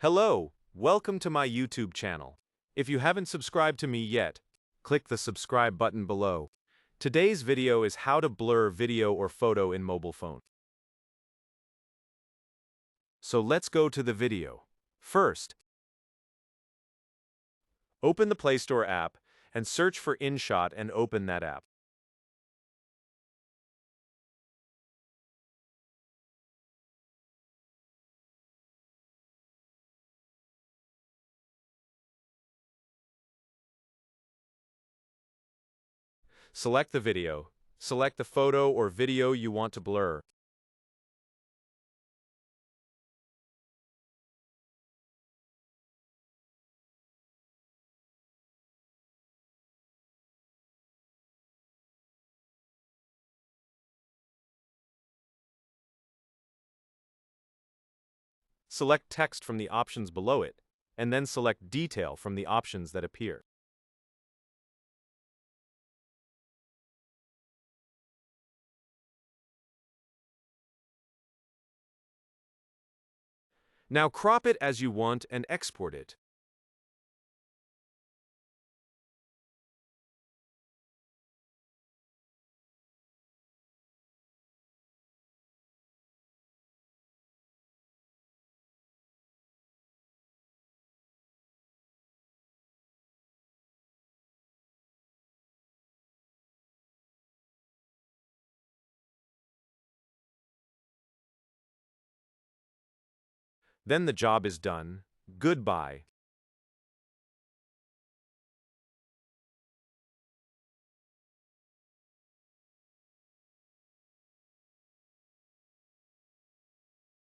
Hello, welcome to my YouTube channel. If you haven't subscribed to me yet, click the subscribe button below. Today's video is how to blur video or photo in mobile phone. So let's go to the video. First, open the Play Store app and search for Inshot and open that app. Select the video. Select the photo or video you want to blur. Select text from the options below it, and then select detail from the options that appear. Now crop it as you want and export it. Then the job is done. Goodbye.